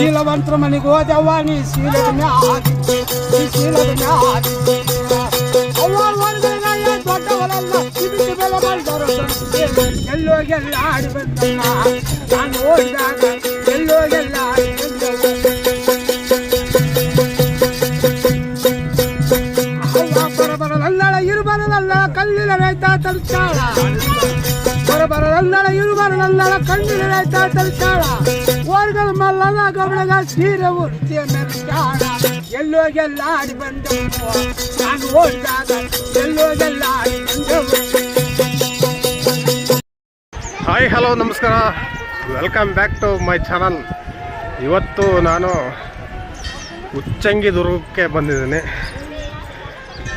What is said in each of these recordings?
ಶೀಲವಂತರ ಮನೆಗೆ ಹೋದವ್ವ ನೀ ಶೀಲದ ಮ್ಯಾಗಿ ದೊಡ್ಡವರಲ್ಲ ಎಲ್ಲೋಗೆಲ್ಲ ಆಡಿ ಬಂದಮ್ಮ ನಾನು ಹೋದಾಗ ಎಲ್ಲೋಗೆಲ್ಲ ಬರಬರಲ್ಲ ಇರುಬರಲ್ಲ ಕಲ್ಲಿನ ರೈತ ತರ್ಚಾಳ ಬರಬರಲ್ಲ ಇರುಬರಲ್ಲ ಕಲ್ಲಿನ ರೈತ ತರ್ಚಾಳ ಓರ್ಗಲ್ ಮಲ್ಲನ ಗಮನಗ ಸೀರೆ ಉರ್ತಿಯ ಮೆರಚಾಳ ಎಲ್ಲೋಗೆಲ್ಲ ಆಡಿ ಬಂದವು ನಾನು ಹೋದಾಗ ಎಲ್ಲೋಗೆಲ್ಲ ಆಡಿ ಬಂದವು. ಹಾಯ್ ಹಲೋ ನಮಸ್ಕಾರ, welcome back to my channel. ಇವತ್ತು ನಾನು ಉಚ್ಚಂಗಿ ದುರ್ಗಕ್ಕೆ ಬಂದಿದ್ದೀನಿ.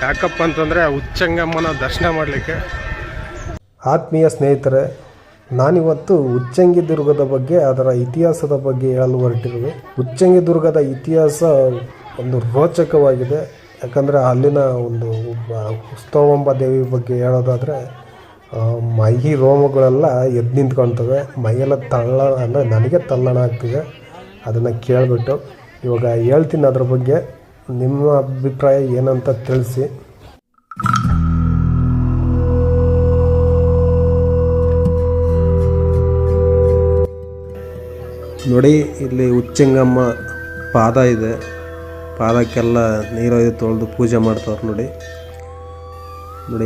ಯಾಕಪ್ಪ ಅಂತಂದರೆ ಉಚ್ಚಂಗಮ್ಮನ ದರ್ಶನ ಮಾಡಲಿಕ್ಕೆ. ಆತ್ಮೀಯ ಸ್ನೇಹಿತರೆ, ನಾನಿವತ್ತು ಉಚ್ಚಂಗಿ ದುರ್ಗದ ಬಗ್ಗೆ, ಅದರ ಇತಿಹಾಸದ ಬಗ್ಗೆ ಹೇಳಲು ಹೊರಟಿರುವೆ. ಉಚ್ಚಂಗಿ ದುರ್ಗದ ಇತಿಹಾಸ ಒಂದು ರೋಚಕವಾಗಿದೆ. ಯಾಕಂದರೆ ಅಲ್ಲಿನ ಒಂದು ಉತ್ಸವಾಂಬ ದೇವಿ ಬಗ್ಗೆ ಹೇಳೋದಾದರೆ ಮೈ ರೋಮಗಳೆಲ್ಲ ಎದ್ದು ನಿಂತ್ಕೊಳ್ತವೆ, ಮೈಯೆಲ್ಲ ಅಂದರೆ ನನಗೆ ತಲ್ಲಣ ಆಗ್ತಿದೆ. ಅದನ್ನು ಕೇಳಿಬಿಟ್ಟು ಇವಾಗ ಹೇಳ್ತೀನಿ ಅದ್ರ ಬಗ್ಗೆ. ನಿಮ್ಮ ಅಭಿಪ್ರಾಯ ಏನಂತ ತಿಳಿಸಿ. ನೋಡಿ, ಇಲ್ಲಿ ಉಚ್ಚಂಗಮ್ಮ ಪಾದ ಇದೆ. ಪಾದಕ್ಕೆಲ್ಲ ನೀರೊಯ್ದು ತೊಳೆದು ಪೂಜೆ ಮಾಡ್ತವ್ರು. ನೋಡಿ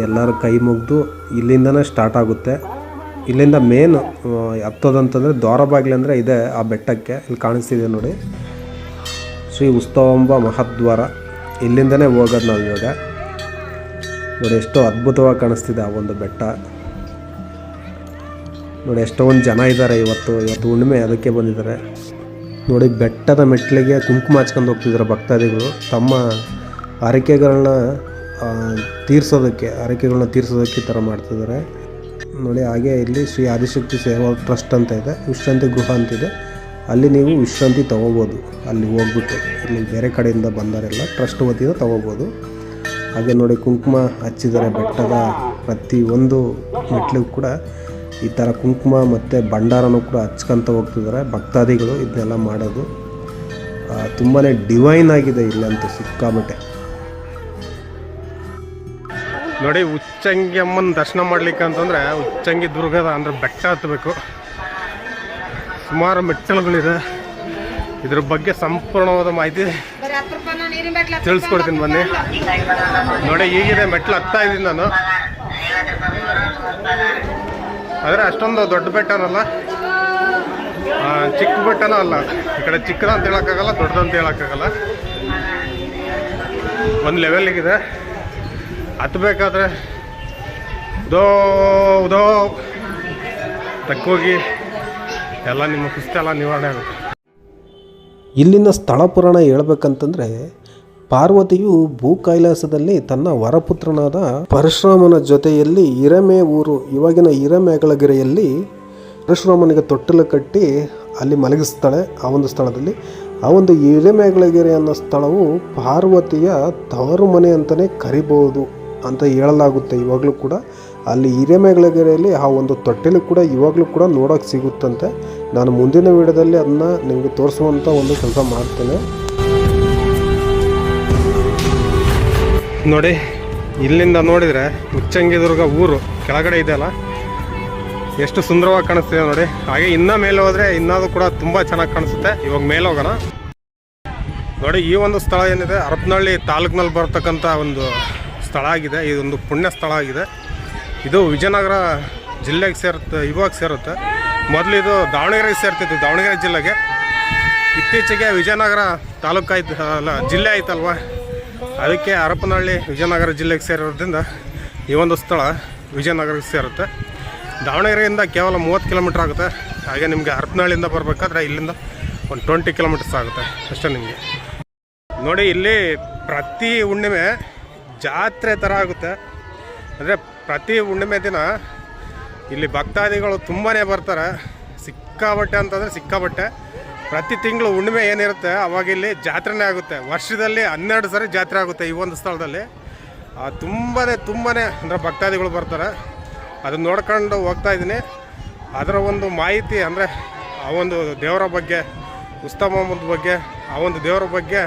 ಎಲ್ಲರೂ ಕೈ ಮುಗಿದು ಇಲ್ಲಿಂದನೇ ಸ್ಟಾರ್ಟ್ ಆಗುತ್ತೆ. ಇಲ್ಲಿಂದ ಮೇನ್ ಹತ್ತೋದಂತಂದರೆ ದ್ವಾರ ಬಾಗಿಲು ಅಂದರೆ ಇದೆ ಆ ಬೆಟ್ಟಕ್ಕೆ. ಇಲ್ಲಿ ಕಾಣಿಸ್ತಿದೆ ನೋಡಿ, ಶ್ರೀ ಉತ್ಸವಾಂಬ ಮಹಾದ್ವಾರ. ಇಲ್ಲಿಂದನೇ ಹೋಗೋದು ನಾವು ಇವಾಗ. ನೋಡಿ ಎಷ್ಟು ಅದ್ಭುತವಾಗಿ ಕಾಣಿಸ್ತಿದೆ ಆ ಒಂದು ಬೆಟ್ಟ. ನೋಡಿ ಎಷ್ಟೊಂದು ಜನ ಇದ್ದಾರೆ. ಇವತ್ತು ಹುಣ್ಣಿಮೆ, ಅದಕ್ಕೆ ಬಂದಿದ್ದಾರೆ. ನೋಡಿ ಬೆಟ್ಟದ ಮೆಟ್ಟಲಿಗೆ ಕುಂಕುಮ ಹಚ್ಕೊಂಡು ಹೋಗ್ತಿದ್ದಾರೆ ಭಕ್ತಾದಿಗಳು. ತಮ್ಮ ಹರಕೆಗಳನ್ನ ತೀರಿಸೋದಕ್ಕೆ ಈ ಥರ ಮಾಡ್ತಿದ್ದಾರೆ ನೋಡಿ. ಹಾಗೆ ಇಲ್ಲಿ ಶ್ರೀ ಆದಿಶಕ್ತಿ ಸೇವಾ ಟ್ರಸ್ಟ್ ಅಂತ ಇದೆ, ವಿಶ್ರಾಂತಿ ಗೃಹ ಅಂತಿದೆ. ಅಲ್ಲಿ ನೀವು ವಿಶ್ರಾಂತಿ ತೊಗೋಬೋದು. ಅಲ್ಲಿ ಹೋಗ್ಬಿಟ್ಟು ಇಲ್ಲಿ ಬೇರೆ ಕಡೆಯಿಂದ ಬಂದವರೆಲ್ಲ ಟ್ರಸ್ಟ್ ವತಿಯಿಂದ ತೊಗೋಬೋದು. ಹಾಗೆ ನೋಡಿ ಕುಂಕುಮ ಹಚ್ಚಿದ್ದಾರೆ. ಬೆಟ್ಟದ ಪ್ರತಿಯೊಂದು ಮೆಟ್ಲಿಗೂ ಕೂಡ ಈ ಥರ ಕುಂಕುಮ ಮತ್ತು ಭಂಡಾರನೂ ಕೂಡ ಹಚ್ಕೊಂತ ಹೋಗ್ತಿದ್ದಾರೆ ಭಕ್ತಾದಿಗಳು. ಇದನ್ನೆಲ್ಲ ಮಾಡೋದು ತುಂಬಾ ಡಿವೈನ್ ಆಗಿದೆ ಇಲ್ಲಂತೂ ಸಿಕ್ಕಾಬಟ್ಟೆ. ನೋಡಿ, ಉಚ್ಚಂಗಿ ಅಮ್ಮನ ದರ್ಶನ ಮಾಡಲಿಕ್ಕೆ ಅಂತಂದರೆ ಉಚ್ಚಂಗಿ ದುರ್ಗದ ಅಂದರೆ ಬೆಟ್ಟ ಹತ್ತಬೇಕು. ಸುಮಾರು ಮೆಟ್ಟಲುಗಳಿದೆ. ಇದ್ರ ಬಗ್ಗೆ ಸಂಪೂರ್ಣವಾದ ಮಾಹಿತಿ ತಿಳಿಸ್ಕೊಡ್ತೀನಿ ಬನ್ನಿ. ನೋಡಿ, ಈಗಿದೆ ಮೆಟ್ಲು ಹತ್ತಾ ಇದ್ದೀನಿ ನಾನು. ಆದರೆ ಅಷ್ಟೊಂದು ದೊಡ್ಡ ಬೆಟ್ಟನಲ್ಲ, ಚಿಕ್ಕ ಬೆಟ್ಟನೂ ಅಲ್ಲ. ಈ ಕಡೆ ಚಿಕ್ಕದಂತ ಹೇಳೋಕ್ಕಾಗಲ್ಲ, ದೊಡ್ಡದಂತ ಹೇಳೋಕ್ಕಾಗಲ್ಲ. ಒಂದು ಲೆವೆಲಿಗಿದೆ. ಹತ್ತಬೇಕಾದ್ರೆ ಉದೋ ತಕ್ಕೋಗಿ ಎಲ್ಲ ನಿಮ್ಮ ಕುಸ್ತೆಲ್ಲ ನಿವಾರಣೆ ಆಗುತ್ತೆ. ಇಲ್ಲಿನ ಸ್ಥಳ ಪುರಾಣ ಹೇಳ್ಬೇಕಂತಂದರೆ, ಪಾರ್ವತಿಯು ಭೂ ಕೈಲಾಸದಲ್ಲಿ ತನ್ನ ವರಪುತ್ರನಾದ ಪರಶುರಾಮನ ಜೊತೆಯಲ್ಲಿ ಹಿರಮೆ ಊರು, ಇವಾಗಿನ ಹಿರೇಮೇಗಳಗೆರೆಯಲ್ಲಿ ಪರಶುರಾಮನಿಗೆ ತೊಟ್ಟಿಲು ಕಟ್ಟಿ ಅಲ್ಲಿ ಮಲಗಿಸ್ತಾಳೆ. ಆ ಒಂದು ಸ್ಥಳದಲ್ಲಿ ಆ ಒಂದು ಹಿರೇಮೇಗಳಗೆರೆ ಅನ್ನೋ ಸ್ಥಳವು ಪಾರ್ವತಿಯ ತವರು ಮನೆ ಅಂತಲೇ ಕರಿಬಹುದು ಅಂತ ಹೇಳಲಾಗುತ್ತೆ. ಇವಾಗಲೂ ಕೂಡ ಅಲ್ಲಿ ಹಿರೇಮೇಗಳಗೆರೆಯಲ್ಲಿ ಆ ಒಂದು ತೊಟ್ಟಿಲು ಕೂಡ ಇವಾಗಲೂ ಕೂಡ ನೋಡೋಕೆ ಸಿಗುತ್ತಂತೆ. ನಾನು ಮುಂದಿನ ವಿಡಿಯೋದಲ್ಲಿ ಅದನ್ನು ನಿಮಗೆ ತೋರಿಸುವಂಥ ಒಂದು ಕೆಲಸ ಮಾಡ್ತೇನೆ. ನೋಡಿ, ಇಲ್ಲಿಂದ ನೋಡಿದರೆ ಉಚ್ಚಂಗಿ ದುರ್ಗ ಊರು ಕೆಳಗಡೆ ಇದೆಯಲ್ಲ, ಎಷ್ಟು ಸುಂದರವಾಗಿ ಕಾಣಿಸ್ತಿದೆ ನೋಡಿ. ಹಾಗೆ ಇನ್ನೂ ಮೇಲೆ ಹೋದರೆ ಇನ್ನೂ ಕೂಡ ತುಂಬ ಚೆನ್ನಾಗಿ ಕಾಣಿಸುತ್ತೆ. ಇವಾಗ ಮೇಲೆ ಹೋಗೋಣ. ನೋಡಿ, ಈ ಒಂದು ಸ್ಥಳ ಏನಿದೆ ಹರಪನಹಳ್ಳಿ ತಾಲೂಕಿನಲ್ಲಿ ಬರ್ತಕ್ಕಂಥ ಒಂದು ಸ್ಥಳ ಆಗಿದೆ. ಇದೊಂದು ಪುಣ್ಯ ಸ್ಥಳ ಆಗಿದೆ. ಇದು ವಿಜಯನಗರ ಜಿಲ್ಲೆಗೆ ಇವಾಗ ಸೇರುತ್ತೆ. ಮೊದಲು ಇದು ದಾವಣಗೆರೆಗೆ ಸೇರ್ತಿತ್ತು, ದಾವಣಗೆರೆ ಜಿಲ್ಲೆಗೆ. ಇತ್ತೀಚೆಗೆ ವಿಜಯನಗರ ತಾಲೂಕು ಜಿಲ್ಲೆ ಆಯ್ತಲ್ವ, ಅದಕ್ಕೆ ಹರಪನಹಳ್ಳಿ ವಿಜಯನಗರ ಜಿಲ್ಲೆಗೆ ಸೇರಿರೋದ್ರಿಂದ ಈ ಒಂದು ಸ್ಥಳ ವಿಜಯನಗರಕ್ಕೆ ಸೇರುತ್ತೆ. ದಾವಣಗೆರೆಯಿಂದ ಕೇವಲ 30 ಕಿಲೋಮೀಟ್ರ್ ಆಗುತ್ತೆ. ಹಾಗೆ ನಿಮಗೆ ಹರಪನಹಳ್ಳಿಯಿಂದ ಬರಬೇಕಾದ್ರೆ ಇಲ್ಲಿಂದ ಒಂದು 20 ಕಿಲೋಮೀಟರ್ಸ್ ಆಗುತ್ತೆ ಅಷ್ಟೇ ನಿಮಗೆ. ನೋಡಿ, ಇಲ್ಲಿ ಪ್ರತಿ ಹುಣ್ಣಿಮೆ ಜಾತ್ರೆ ಥರ ಆಗುತ್ತೆ. ಅಂದರೆ ಪ್ರತಿ ಹುಣ್ಣಿಮೆ ದಿನ ಇಲ್ಲಿ ಭಕ್ತಾದಿಗಳು ತುಂಬಾ ಬರ್ತಾರೆ. ಸಿಕ್ಕಾಬಟ್ಟೆ ಅಂತಂದರೆ ಸಿಕ್ಕಾಬಟ್ಟೆ. ಪ್ರತಿ ತಿಂಗಳು ಹುಣ್ಣಿಮೆ ಏನಿರುತ್ತೆ ಅವಾಗ ಇಲ್ಲಿ ಜಾತ್ರೆನೇ ಆಗುತ್ತೆ. ವರ್ಷದಲ್ಲಿ 12 ಸರಿ ಜಾತ್ರೆ ಆಗುತ್ತೆ ಈ ಒಂದು ಸ್ಥಳದಲ್ಲಿ. ತುಂಬಾ ಅಂದರೆ ಭಕ್ತಾದಿಗಳು ಬರ್ತಾರೆ. ಅದನ್ನು ನೋಡ್ಕೊಂಡು ಹೋಗ್ತಾ ಇದ್ದೀನಿ. ಅದರ ಒಂದು ಮಾಹಿತಿ ಅಂದರೆ ಆ ಒಂದು ದೇವರ ಬಗ್ಗೆ ಉಸ್ತಾ ಮೊಹಮ್ಮದ್ ಬಗ್ಗೆ, ಆ ಒಂದು ದೇವರ ಬಗ್ಗೆ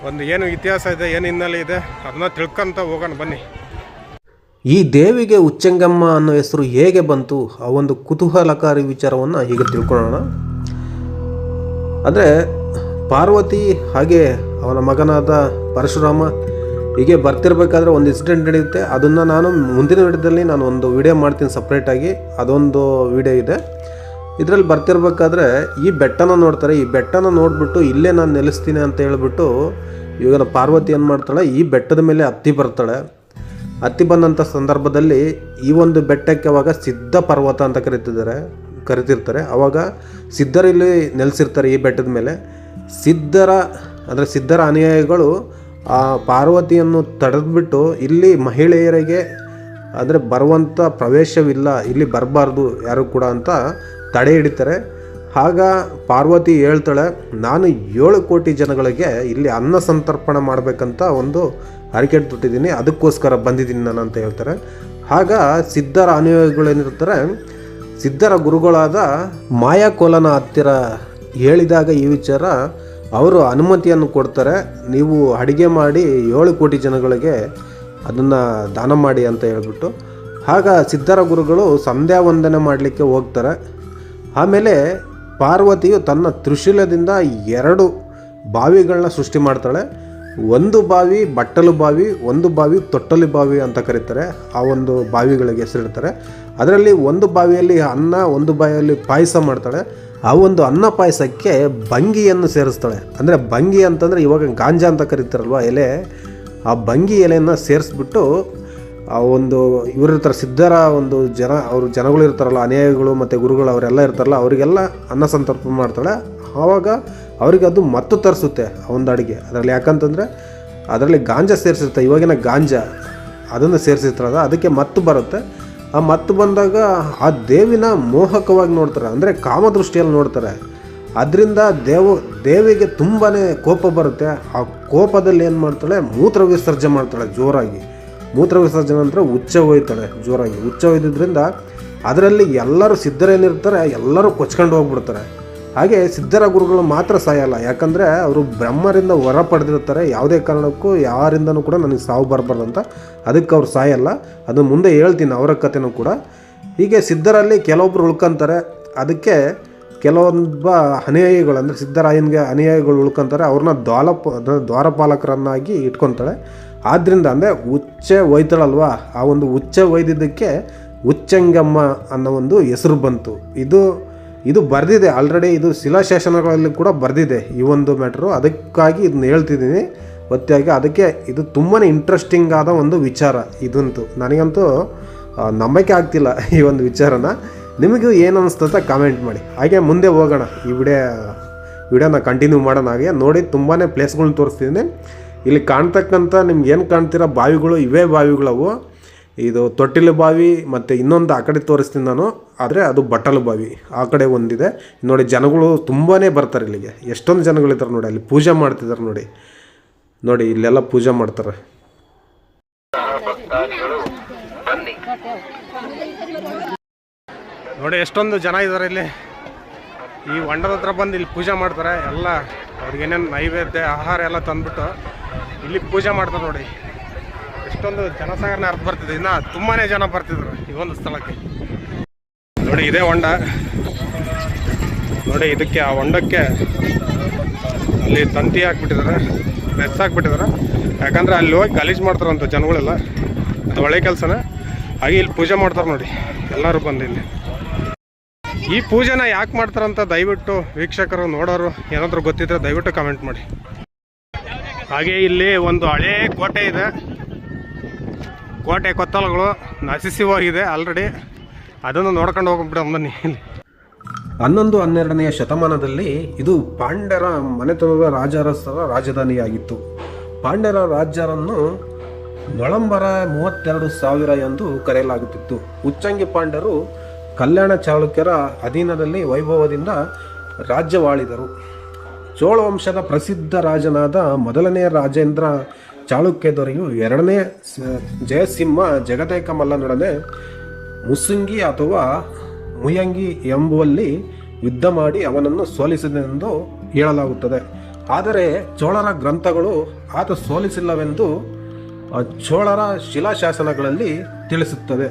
ಒಂದು ಏನು ಇತಿಹಾಸ ಇದೆ, ಏನು ಹಿನ್ನೆಲೆ ಇದೆ ಅದನ್ನ ತಿಳ್ಕೊಂತ ಹೋಗೋಣ ಬನ್ನಿ. ಈ ದೇವಿಗೆ ಉಚ್ಚಂಗಮ್ಮ ಅನ್ನೋ ಹೆಸರು ಹೇಗೆ ಬಂತು, ಆ ಒಂದು ಕುತೂಹಲಕಾರಿ ವಿಚಾರವನ್ನು ಈಗ ತಿಳ್ಕೊಳ್ಳೋಣ. ಅಂದರೆ ಪಾರ್ವತಿ ಹಾಗೆ ಅವನ ಮಗನಾದ ಪರಶುರಾಮ ಹೀಗೆ ಬರ್ತಿರ್ಬೇಕಾದ್ರೆ ಒಂದು ಇನ್ಸಿಡೆಂಟ್ ನಡೆಯುತ್ತೆ. ಅದನ್ನು ನಾನು ಮುಂದಿನ ವಿಡಿಯೋದಲ್ಲಿ ನಾನು ಒಂದು ವಿಡಿಯೋ ಮಾಡ್ತೀನಿ ಸಪ್ರೇಟಾಗಿ, ಅದೊಂದು ವಿಡಿಯೋ ಇದೆ. ಇದರಲ್ಲಿ ಬರ್ತಿರ್ಬೇಕಾದ್ರೆ ಈ ಬೆಟ್ಟನ ನೋಡ್ತಾರೆ. ಈ ಬೆಟ್ಟನ ನೋಡಿಬಿಟ್ಟು ಇಲ್ಲೇ ನಾನು ನೆಲೆಸ್ತೀನಿ ಅಂತ ಹೇಳ್ಬಿಟ್ಟು ಇವಾಗ ಪಾರ್ವತಿ ಏನು ಮಾಡ್ತಾಳೆ, ಈ ಬೆಟ್ಟದ ಮೇಲೆ ಹತ್ತಿ ಬರ್ತಾಳೆ. ಹತ್ತಿ ಬಂದಂಥ ಸಂದರ್ಭದಲ್ಲಿ ಈ ಒಂದು ಬೆಟ್ಟಕ್ಕೆ ಅವಾಗ ಸಿದ್ಧ ಪರ್ವತ ಅಂತ ಕರಿತಿರ್ತಾರೆ. ಅವಾಗ ಸಿದ್ಧರಲ್ಲಿ ನೆಲೆಸಿರ್ತಾರೆ ಈ ಬೆಟ್ಟದ ಮೇಲೆ. ಸಿದ್ಧರ ಅನುಯಾಯಿಗಳು ಆ ಪಾರ್ವತಿಯನ್ನು ತಡೆದ್ಬಿಟ್ಟು ಇಲ್ಲಿ ಮಹಿಳೆಯರಿಗೆ ಅಂದರೆ ಬರುವಂಥ ಪ್ರವೇಶವಿಲ್ಲ, ಇಲ್ಲಿ ಬರಬಾರ್ದು ಯಾರು ಕೂಡ ಅಂತ ತಡೆ ಹಿಡಿತಾರೆ. ಆಗ ಪಾರ್ವತಿ ಹೇಳ್ತಾಳೆ, ನಾನು 7 ಕೋಟಿ ಜನಗಳಿಗೆ ಇಲ್ಲಿ ಅನ್ನ ಸಂತರ್ಪಣೆ ಮಾಡಬೇಕಂತ ಒಂದು ಹರಕೆ ತೊಟ್ಟಿದ್ದೀನಿ, ಅದಕ್ಕೋಸ್ಕರ ಬಂದಿದ್ದೀನಿ ನಾನು ಅಂತ ಹೇಳ್ತಾರೆ. ಆಗ ಸಿದ್ಧರ ಅನುಯಾಯಿಗಳೇನಿರ್ತಾರೆ, ಸಿದ್ಧರ ಗುರುಗಳಾದ ಮಾಯಾಕೋಲನ ಹತ್ತಿರ ಹೇಳಿದಾಗ ಈ ವಿಚಾರ ಅವರು ಅನುಮತಿಯನ್ನು ಕೊಡ್ತಾರೆ. ನೀವು ಅಡುಗೆ ಮಾಡಿ 7 ಕೋಟಿ ಜನಗಳಿಗೆ ಅದನ್ನು ದಾನ ಮಾಡಿ ಅಂತ ಹೇಳ್ಬಿಟ್ಟು. ಆಗ ಸಿದ್ಧರ ಗುರುಗಳು ಸಂಧ್ಯಾ ವಂದನೆ ಮಾಡಲಿಕ್ಕೆ ಹೋಗ್ತಾರೆ. ಆಮೇಲೆ ಪಾರ್ವತಿಯು ತನ್ನ ತ್ರಿಶೂಲದಿಂದ 2 ಬಾವಿಗಳನ್ನ ಸೃಷ್ಟಿ ಮಾಡ್ತಾಳೆ. ಒಂದು ಬಾವಿ ಬಟ್ಟಲು ಬಾವಿ, ಒಂದು ಬಾವಿ ತೊಟ್ಟಲು ಬಾವಿ ಅಂತ ಕರೀತಾರೆ. ಆ ಒಂದು ಬಾವಿಗಳಿಗೆ ಹೆಸರಿಡ್ತಾರೆ. ಅದರಲ್ಲಿ ಒಂದು ಬಾವಿಯಲ್ಲಿ ಅನ್ನ, ಒಂದು ಬಾವಿಯಲ್ಲಿ ಪಾಯಸ ಮಾಡ್ತಾಳೆ. ಆ ಒಂದು ಅನ್ನ ಪಾಯಸಕ್ಕೆ ಬಂಗಿಯನ್ನು ಸೇರಿಸ್ತಾಳೆ. ಅಂದರೆ ಬಂಗಿ ಅಂತಂದರೆ ಇವಾಗ ಗಾಂಜಾ ಅಂತ ಕರೀತಾರಲ್ವ ಎಲೆ, ಆ ಬಂಗಿ ಎಲೆಯನ್ನು ಸೇರಿಸ್ಬಿಟ್ಟು ಆ ಒಂದು ಇವರಿರ್ತಾರೆ ಸಿದ್ಧರ ಒಂದು ಜನಗಳು ಇರ್ತಾರಲ್ಲ, ಅನುಯಾಯಿಗಳು ಮತ್ತು ಗುರುಗಳು ಅವರೆಲ್ಲ ಇರ್ತಾರಲ್ಲ, ಅವರಿಗೆಲ್ಲ ಅನ್ನ ಸಂತರ್ಪಣೆ ಮಾಡ್ತಾಳೆ. ಆವಾಗ ಅವರಿಗೆ ಅದು ಮತ್ತು ತರಿಸುತ್ತೆ ಆ ಒಂದು ಅಡುಗೆ ಅದರಲ್ಲಿ. ಯಾಕಂತಂದರೆ ಅದರಲ್ಲಿ ಗಾಂಜಾ ಸೇರಿಸಿರ್ತಾರೆ, ಇವಾಗಿನ ಗಾಂಜಾ ಅದನ್ನು ಸೇರಿಸಿರ್ತಾರಲ್ಲ, ಅದಕ್ಕೆ ಮತ್ತು ಬರುತ್ತೆ. ಆ ಮತ್ತು ಬಂದಾಗ ಆ ದೇವಿನ ಮೋಹಕವಾಗಿ ನೋಡ್ತಾರೆ, ಅಂದರೆ ಕಾಮದೃಷ್ಟಿಯಲ್ಲಿ ನೋಡ್ತಾರೆ. ಅದರಿಂದ ದೇವಿಗೆ ತುಂಬಾ ಕೋಪ ಬರುತ್ತೆ. ಆ ಕೋಪದಲ್ಲಿ ಏನು ಮಾಡ್ತಾಳೆ, ಮೂತ್ರ ವಿಸರ್ಜನೆ ಮಾಡ್ತಾಳೆ ಜೋರಾಗಿ. ಮೂತ್ರ ವಿಸರ್ಜನೆ ನಂತರ ಹುಚ್ಚ ಒಯ್ತಾಳೆ ಜೋರಾಗಿ. ಹುಚ್ಚ ಒಯ್ದಿದ್ರಿಂದ ಅದರಲ್ಲಿ ಎಲ್ಲರೂ ಸಿದ್ಧರೇನಿರ್ತಾರೆ ಎಲ್ಲರೂ ಕೊಚ್ಕೊಂಡು ಹೋಗ್ಬಿಡ್ತಾರೆ. ಹಾಗೆ ಸಿದ್ಧರ ಗುರುಗಳು ಮಾತ್ರ ಸಾಯಲ್ಲ, ಯಾಕಂದರೆ ಅವರು ಬ್ರಹ್ಮರಿಂದ ವರ ಪಡೆದಿರ್ತಾರೆ. ಯಾವುದೇ ಕಾರಣಕ್ಕೂ ಯಾರಿಂದನೂ ಕೂಡ ನನಗೆ ಸಾವು ಬರಬಾರ್ದು ಅಂತ, ಅದಕ್ಕೆ ಅವ್ರು ಸಾಯಲ್ಲ. ಅದು ಮುಂದೆ ಹೇಳ್ತೀನಿ ಅವರ ಕಥೆನೂ ಕೂಡ. ಹೀಗೆ ಸಿದ್ಧರಲ್ಲಿ ಕೆಲವೊಬ್ಬರು ಉಳ್ಕೊಂತಾರೆ. ಅದಕ್ಕೆ ಕೆಲವೊಬ್ಬ ಅನುಯಾಯಿಗಳು ಅಂದರೆ ಸಿದ್ಧರಾಯನಿಗೆ ಅನುಯಾಯಿಗಳು ಉಳ್ಕೊಂತಾರೆ. ಅವ್ರನ್ನ ದ್ವಾರಪಾಲಕರನ್ನಾಗಿ ಇಟ್ಕೊತಾಳೆ. ಆದ್ದರಿಂದ ಅಂದರೆ ಹುಚ್ಚೆ ಒಯ್ತಾಳಲ್ವ, ಆ ಒಂದು ಹುಚ್ಚೆ ಒಯ್ದಿದ್ದಕ್ಕೆ ಉಚ್ಚಂಗಮ್ಮ ಅನ್ನೋ ಒಂದು ಹೆಸರು ಬಂತು. ಇದು ಬರೆದಿದೆ ಆಲ್ರೆಡಿ, ಇದು ಶಿಲಾಶಾಸನಗಳಲ್ಲಿ ಕೂಡ ಬರೆದಿದೆ ಈ ಒಂದು ಮ್ಯಾಟ್ರು. ಅದಕ್ಕಾಗಿ ಇದನ್ನ ಹೇಳ್ತಿದ್ದೀನಿ ಒತ್ತಾಗಿ. ಅದಕ್ಕೆ ಇದು ತುಂಬಾ ಇಂಟ್ರೆಸ್ಟಿಂಗ್ ಆದ ಒಂದು ವಿಚಾರ ಇದಂತೂ. ನನಗಂತೂ ನಂಬಿಕೆ ಆಗ್ತಿಲ್ಲ ಈ ಒಂದು ವಿಚಾರನ. ನಿಮಗೂ ಏನು ಅನಿಸ್ತಂತ ಕಾಮೆಂಟ್ ಮಾಡಿ. ಹಾಗೆ ಮುಂದೆ ಹೋಗೋಣ, ಈ ವಿಡಿಯೋನ ಕಂಟಿನ್ಯೂ ಮಾಡೋಣ. ಹಾಗೆ ನೋಡಿ ತುಂಬಾ ಪ್ಲೇಸ್ಗಳನ್ನ ತೋರಿಸ್ತಿದ್ದೀನಿ. ಇಲ್ಲಿ ಕಾಣ್ತಕ್ಕಂಥ ನಿಮ್ಗೆ ಏನು ಕಾಣ್ತೀರ ಬಾವಿಗಳು, ಇವೇ ಬಾವಿಗಳವು. ಇದು ತೊಟ್ಟಿಲು ಬಾವಿ ಮತ್ತು ಇನ್ನೊಂದು ಆ ಕಡೆ ತೋರಿಸ್ತೀನಿ ನಾನು, ಆದರೆ ಅದು ಬಟ್ಟಲು ಬಾವಿ ಆ ಕಡೆ ಒಂದಿದೆ. ನೋಡಿ ಜನಗಳು ತುಂಬಾ ಬರ್ತಾರೆ ಇಲ್ಲಿಗೆ. ಎಷ್ಟೊಂದು ಜನಗಳಿದ್ದಾರೆ ನೋಡಿ, ಅಲ್ಲಿ ಪೂಜೆ ಮಾಡ್ತಿದ್ದಾರೆ ನೋಡಿ ಇಲ್ಲೆಲ್ಲ ಪೂಜೆ ಮಾಡ್ತಾರೆ. ನೋಡಿ ಎಷ್ಟೊಂದು ಜನ ಇದ್ದಾರೆ ಇಲ್ಲಿ. ಈ ಹೊಂಡದ ಹತ್ರ ಬಂದು ಇಲ್ಲಿ ಪೂಜೆ ಮಾಡ್ತಾರೆ. ಎಲ್ಲ ಅವ್ರಿಗೇನೇನು ನೈವೇದ್ಯ ಆಹಾರ ಎಲ್ಲ ತಂದ್ಬಿಟ್ಟು ಇಲ್ಲಿ ಪೂಜೆ ಮಾಡ್ತಾರೆ. ನೋಡಿ ಎಷ್ಟೊಂದು ಜನಸಾಗರಣ ಅರ್ಥ ಬರ್ತಿದೆ. ಇನ್ನು ತುಂಬಾ ಜನ ಬರ್ತಿದ್ರು ಈ ಒಂದು ಸ್ಥಳಕ್ಕೆ. ನೋಡಿ ಇದೇ ಹೊಂಡ ನೋಡಿ. ಇದಕ್ಕೆ ಆ ಹೊಂಡಕ್ಕೆ ಅಲ್ಲಿ ತಂತಿ ಹಾಕ್ಬಿಟ್ಟಿದ್ದಾರೆ, ಮೆಸ್ ಹಾಕ್ಬಿಟ್ಟಿದ್ದಾರೆ. ಯಾಕಂದರೆ ಅಲ್ಲಿ ಹೋಗಿ ಗಲೀಜು ಮಾಡ್ತಾರಂತ ಜನಗಳೆಲ್ಲ. ಅದು ಒಳ್ಳೆ ಕೆಲಸನೇ. ಹಾಗೆ ಇಲ್ಲಿ ಪೂಜೆ ಮಾಡ್ತಾರೆ ನೋಡಿ ಎಲ್ಲರೂ ಬಂದು ಇಲ್ಲಿ. ಈ ಪೂಜೆನ ಯಾಕೆ ಮಾಡ್ತಾರಂತ ದಯವಿಟ್ಟು ವೀಕ್ಷಕರು ನೋಡೋರು ಏನಾದರೂ ಗೊತ್ತಿದ್ರೆ ದಯವಿಟ್ಟು ಕಮೆಂಟ್ ಮಾಡಿ. ಹಾಗೆ ಇಲ್ಲಿ ಒಂದು ಹಳೇ ಕೋಟೆ ಇದೆ. ಕೋಟೆ ಕೊತ್ತಲಗಳು ನಶಿಸಿ ಹೋಗಿದೆ ಆಲ್ರೆಡಿ. ಅದನ್ನು ನೋಡ್ಕೊಂಡು ಹೋಗ್ಬಿಟ್ಟು ಬನ್ನಿ. 11-12ನೇ ಶತಮಾನದಲ್ಲಿ ಇದು ಪಾಂಡ್ಯರ ಮನೆತನದ ರಾಜರಸರ ರಾಜಧಾನಿಯಾಗಿತ್ತು. ಪಾಂಡ್ಯರ ರಾಜ್ಯರನ್ನು ನೊಳಂಬರ 32,000 ಎಂದು ಕರೆಯಲಾಗುತ್ತಿತ್ತು. ಉಚ್ಚಂಗಿ ಪಾಂಡ್ಯರು ಕಲ್ಯಾಣ ಚಾಲುಕ್ಯರ ಅಧೀನದಲ್ಲಿ ವೈಭವದಿಂದ ರಾಜ್ಯವಾಳಿದರು. ಚೋಳ ವಂಶದ ಪ್ರಸಿದ್ಧ ರಾಜನಾದ ಮೊದಲನೇ ರಾಜೇಂದ್ರ ಚಾಲುಕ್ಯ ದೊರೆಯು 2ನೇ ಜಯಸಿಂಹ ಜಗದೇಕ ಮಲ್ಲನೊಡನೆ ಮುಸುಂಗಿ ಅಥವಾ ಮುಯಂಗಿ ಎಂಬುವಲ್ಲಿ ಯುದ್ಧ ಮಾಡಿ ಅವನನ್ನು ಸೋಲಿಸಿದೆಂದು ಹೇಳಲಾಗುತ್ತದೆ. ಆದರೆ ಚೋಳರ ಗ್ರಂಥಗಳು ಆತ ಸೋಲಿಸಿಲ್ಲವೆಂದು ಚೋಳರ ಶಿಲಾಶಾಸನಗಳಲ್ಲಿ ತಿಳಿಸುತ್ತದೆ.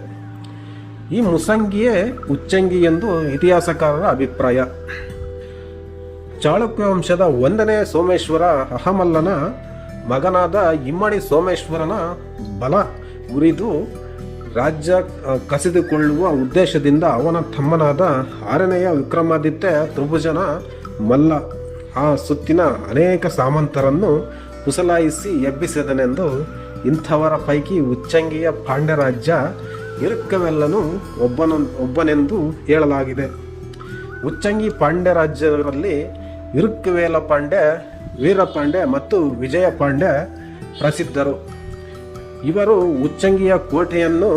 ಈ ಮುಸಂಗಿಯೇ ಉಚ್ಚಂಗಿ ಎಂದು ಇತಿಹಾಸಕಾರರ ಅಭಿಪ್ರಾಯ. ಚಾಳುಕ್ಯ ವಂಶದ 1ನೇ ಸೋಮೇಶ್ವರ ಅಹಮಲ್ಲನ ಮಗನಾದ ಇಮ್ಮಡಿ ಸೋಮೇಶ್ವರನ ಬಲ ಮುರಿದು ರಾಜ್ಯ ಕಸಿದುಕೊಳ್ಳುವ ಉದ್ದೇಶದಿಂದ ಅವನ ತಮ್ಮನಾದ 6ನೆಯ ವಿಕ್ರಮಾದಿತ್ಯ ತ್ರಿಭುಜನ ಮಲ್ಲ ಆ ಸುತ್ತಿನ ಅನೇಕ ಸಾಮಂತರನ್ನು ಕುಸಲಾಯಿಸಿ ಎಬ್ಬಿಸಿದನೆಂದು, ಇಂಥವರ ಪೈಕಿ ಉಚ್ಚಂಗಿಯ ಪಾಂಡ್ಯರಾಜ್ಯ ಇರುಕ್ಕವೆಲ್ಲನು ಒಬ್ಬನೆಂದು ಹೇಳಲಾಗಿದೆ. ಉಚ್ಚಂಗಿ ಪಾಂಡ್ಯ ರಾಜ್ಯದಲ್ಲಿ ಇರುಕ್ಕವೇಲ ಪಾಂಡ್ಯ, ವೀರಪಾಂಡ್ಯ ಮತ್ತು ವಿಜಯ ಪಾಂಡ್ಯ ಪ್ರಸಿದ್ಧರು. ಇವರು ಉಚ್ಚಂಗಿಯ ಕೋಟೆಯನ್ನು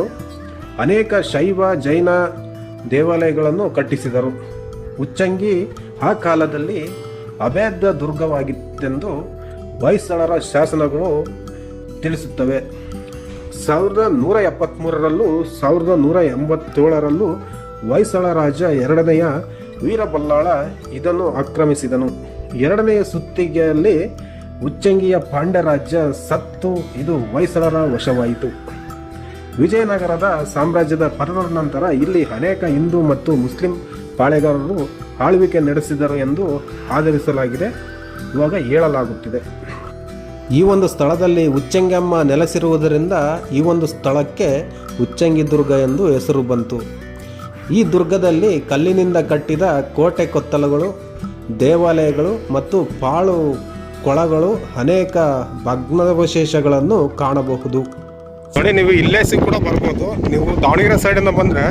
ಅನೇಕ ಶೈವ ಜೈನ ದೇವಾಲಯಗಳನ್ನು ಕಟ್ಟಿಸಿದರು. ಉಚ್ಚಂಗಿ ಆ ಕಾಲದಲ್ಲಿ ಅಭೇದ್ಯ ದುರ್ಗವಾಗಿತ್ತೆಂದು ಹೊಯ್ಸಳರ ಶಾಸನಗಳು ತಿಳಿಸುತ್ತವೆ. 1173ರಲ್ಲೂ 1187ರಲ್ಲೂ ಹೊಯ್ಸಳ ರಾಜ 2ನೆಯ ವೀರಬಲ್ಲಾಳ ಇದನ್ನು ಆಕ್ರಮಿಸಿದನು. 2ನೆಯ ಸುತ್ತಿಗೆಯಲ್ಲಿ ಉಚ್ಚಂಗಿಯ ಪಾಂಡ್ಯ ರಾಜ್ಯ ಸತ್ತು ಇದು ಹೊಯ್ಸಳರ ವಶವಾಯಿತು. ವಿಜಯನಗರದ ಸಾಮ್ರಾಜ್ಯದ ಪತನದ ನಂತರ ಇಲ್ಲಿ ಅನೇಕ ಹಿಂದೂ ಮತ್ತು ಮುಸ್ಲಿಂ ಪಾಳೆಗಾರರು ಆಳ್ವಿಕೆ ನಡೆಸಿದರು ಎಂದು ಆಧರಿಸಲಾಗಿದೆ, ಇವಾಗ ಹೇಳಲಾಗುತ್ತಿದೆ. ಈ ಒಂದು ಸ್ಥಳದಲ್ಲಿ ಉಚ್ಚಂಗಮ್ಮ ನೆಲೆಸಿರುವುದರಿಂದ ಈ ಒಂದು ಸ್ಥಳಕ್ಕೆ ಉಚ್ಚಂಗಿ ದುರ್ಗ ಎಂದು ಹೆಸರು ಬಂತು. ಈ ದುರ್ಗದಲ್ಲಿ ಕಲ್ಲಿನಿಂದ ಕಟ್ಟಿದ ಕೋಟೆ ಕೊತ್ತಲಗಳು, ದೇವಾಲಯಗಳು ಮತ್ತು ಪಾಳು ಕೊಳಗಳು, ಅನೇಕ ಭಗ್ನಾವಶೇಷಗಳನ್ನು ಕಾಣಬಹುದು. ನೋಡಿ, ನೀವು ಇಲ್ಲೇ ಕೂಡ ಬರ್ಬೋದು. ನೀವು ದಾವಣಗೆರೆ ಸೈಡಿಂದ ಬಂದರೆ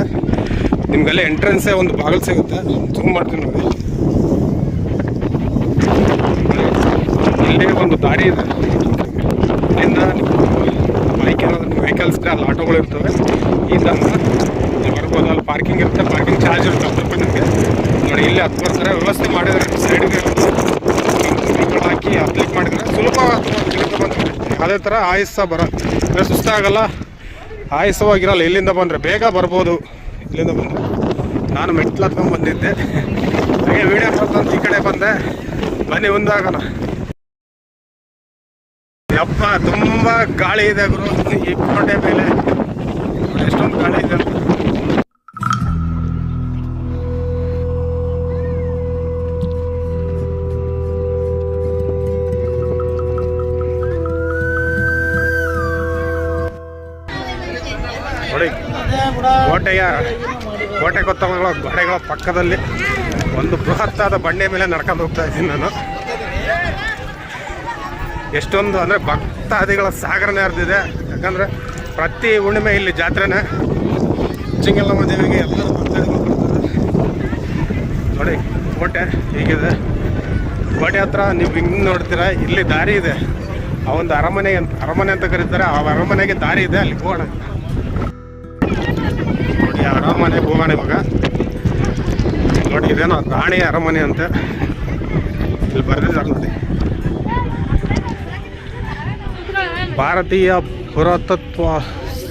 ನಿಮ್ಗಲ್ಲೇ ಎಂಟ್ರೆನ್ಸೇ ಒಂದು ಬಾಗಿಲು ಸಿಗುತ್ತೆ. ಜೂಮ್ ಮಾಡ್ತೀನಿ ನೋಡಿ, ಇಲ್ಲಿ ಒಂದು ದಾರಿ ಇದೆ. ಇಲ್ಲಿಂದ ಬೈಕ್ ಏನಾದ್ರು ವೆಹಿಕಲ್ಸ್ ಇದ್ರೆ ಅಲ್ಲಿ ಆಟೋಗಳು ಇರ್ತವೆ. ಇದ್ದಂತ ಇಲ್ಲಿ ಬರ್ಬೋದು. ಅಲ್ಲಿ ಪಾರ್ಕಿಂಗ್ ಇರುತ್ತೆ, ಪಾರ್ಕಿಂಗ್ ಚಾರ್ಜ್ ಇರುತ್ತೆ 10 ರೂಪಾಯಿ ನಿಮಗೆ. ನೋಡಿ, ಇಲ್ಲಿ ಹತ್ತು ಬರ್ತಾರೆ, ವ್ಯವಸ್ಥೆ ಮಾಡಿದರೆ ಸೈಡ್ಗೆ ಹಾಕಿ ಅಪ್ಲಿಕ್ ಮಾಡಿದರೆ ಸುಲಭ ಬಂದರೆ ಯಾವುದೇ ಥರ ಆಯಾಸ ಬರೋ ಸುಸ್ತಾಗಲ್ಲ, ಆಯಾಸವಾಗಿರಲ್ಲ. ಇಲ್ಲಿಂದ ಬಂದರೆ ಬೇಗ ಬರ್ಬೋದು. ಇಲ್ಲಿಂದ ಬಂದರೆ ನಾನು ಮೆಟ್ಲು ಹತ್ಕೊಂಡು ಬಂದಿದ್ದೆ, ಹಾಗೆ ವೀಡಿಯೋ ಮಾಡ್ಕೊಂಡು ಈ ಕಡೆ ಬಂದೆ. ಬನ್ನಿ ಮುಂದಾಗೋಣ. ಯಪ್ಪ, ತುಂಬ ಗಾಳಿ ಇದೆ ಗುರು ಈ ಕೋಟೆ ಮೇಲೆ. ಎಷ್ಟೊಂದು ಗಾಳಿ ಇದೆ. ನೋಡಿ, ಕೋಟೆ ಕೊತ್ತಲಗಳ ಗೋಡೆಗಳ ಪಕ್ಕದಲ್ಲಿ ಒಂದು ಬೃಹತ್ತಾದ ಬಂಡೆ ಮೇಲೆ ನಡ್ಕೊಂಡು ಹೋಗ್ತಾ ಇದ್ದೀನಿ ನಾನು. ಎಷ್ಟೊಂದು ಅಂದರೆ ಭಕ್ತಾದಿಗಳ ಸಾಗರನೇ ಹರಿದಿದೆ. ಯಾಕಂದರೆ ಪ್ರತಿ ಹುಣ್ಣಿಮೆ ಇಲ್ಲಿ ಜಾತ್ರೆನೇ. ಉಚ್ಚಂಗಿಯಲ್ಲಮ್ಮ ದೇವಿಗೆ ಎಲ್ಲರೂ ಭಕ್ತಾದಿಗಳು ಬರ್ತಾರೆ. ನೋಡಿ ಕೋಟೆ ಹೀಗಿದೆ. ಕೋಟೆ ಹತ್ರ ನೀವು ಹಿಂಗೆ ನೋಡ್ತೀರಾ, ಇಲ್ಲಿ ದಾರಿ ಇದೆ. ಆ ಒಂದು ಅರಮನೆ ಅಂತ ಕರೀತಾರೆ. ಆ ಅರಮನೆಗೆ ದಾರಿ ಇದೆ, ಅಲ್ಲಿ ಹೋಗೋಣ. ನೋಡಿ, ಅರಮನೆಗೆ ಹೋಗೋಣ ಇವಾಗ. ನೋಡಿ, ಇದೇನೋ ರಾಣಿ ಅರಮನೆ ಅಂತ ಇಲ್ಲಿ ಬರೆದಿದ್ದಾರೆ ನೋಡಿ. ಭಾರತೀಯ ಪುರಾತತ್ವ